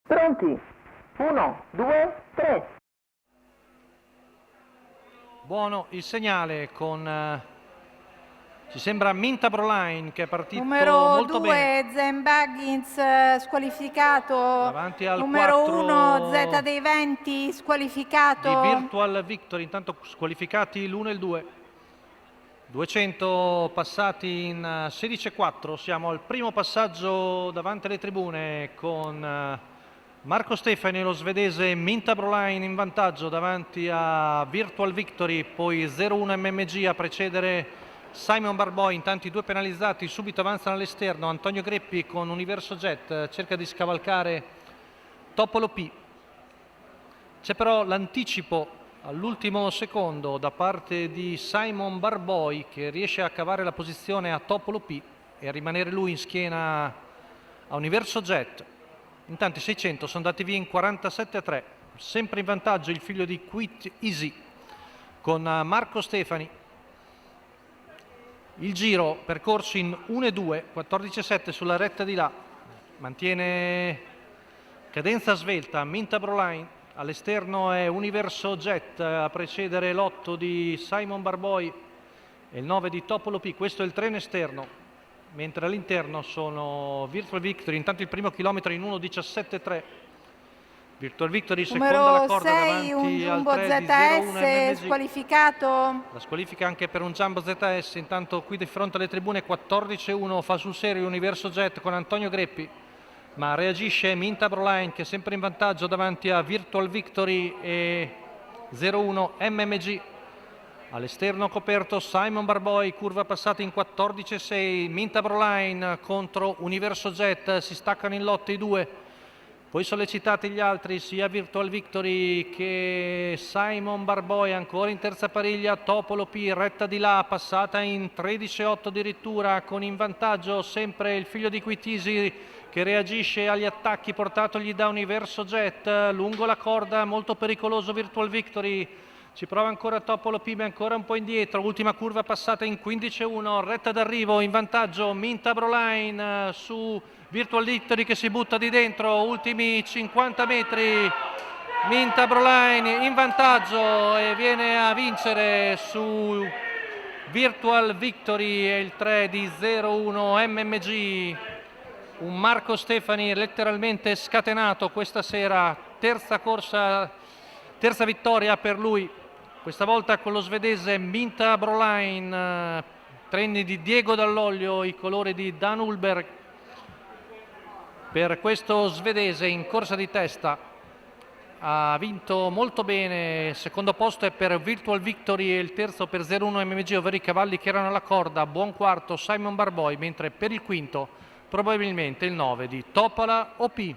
Pronti? 1, 2, 3. Buono il segnale con ci sembra Minta Broline che è partito numero molto 2 bene. Zen Baggins squalificato, Davanti al numero 4 1 Z dei Venti di squalificato, Virtual Victory, intanto squalificati l'1 e il 2. 200 passati in 16,4, siamo al primo passaggio davanti alle tribune con Marco Stefani e lo svedese Minta Broline in vantaggio davanti a Virtual Victory, poi 0-1 MMG a precedere Simon Barboy. Intanto i due penalizzati subito avanzano all'esterno. Antonio Greppi con Universo Jet cerca di scavalcare Topolo P. C'è però l'anticipo all'ultimo secondo da parte di Simon Barboy che riesce a cavare la posizione a Topolo P e a rimanere lui in schiena a Universo Jet. Intanto i 600 sono andati via in 47,3, sempre in vantaggio il figlio di Quit Easy con Marco Stefani. Il giro percorso in 1,2, 14,7 sulla retta di là, mantiene cadenza svelta Minta Broline. All'esterno è Universo Jet a precedere l'8 di Simon Barboy e il 9 di Topolo P. Questo è il treno esterno, mentre all'interno sono Virtual Victory. Intanto il primo chilometro in 1,17,3. Virtual Victory seconda la numero corda 6 un davanti al Jumbo 3 di 0-1 ZS MMG. squalificato, La squalifica anche per un Jumbo ZS. Intanto qui di fronte alle tribune 14,1 fa sul serio Universo Jet con Antonio Greppi, ma reagisce Minta Broline che è sempre in vantaggio davanti a Virtual Victory e 0-1 MMG. All'esterno coperto Simon Barboy, curva passata in 14,6. Minta Broline contro Universo Jet, si staccano in lotte i due. Poi sollecitati gli altri, sia Virtual Victory che Simon Barboy, ancora in terza pariglia Topolo P, retta di là, passata in 13,8 addirittura, con in vantaggio sempre il figlio di Quitisi che reagisce agli attacchi portatogli da Universo Jet, lungo la corda, molto pericoloso Virtual Victory. Ci prova ancora Topolo P, ma ancora un po' indietro, ultima curva passata in 15,1, retta d'arrivo, in vantaggio Minta Broline su Virtual Victory che si butta di dentro, ultimi 50 metri, Minta Broline in vantaggio e viene a vincere su Virtual Victory e il 3 di 0-1 MMG. Un Marco Stefani letteralmente scatenato questa sera, terza vittoria per lui, questa volta con lo svedese Minta Broline, treni di Diego Dall'Oglio, i colori di Dan Ulberg. Per questo svedese in corsa di testa ha vinto molto bene, il secondo posto è per Virtual Victory e il terzo per 0-1 MMG, ovvero i cavalli che erano alla corda, buon quarto Simon Barboy, mentre per il quinto probabilmente il 9 di Topola OP.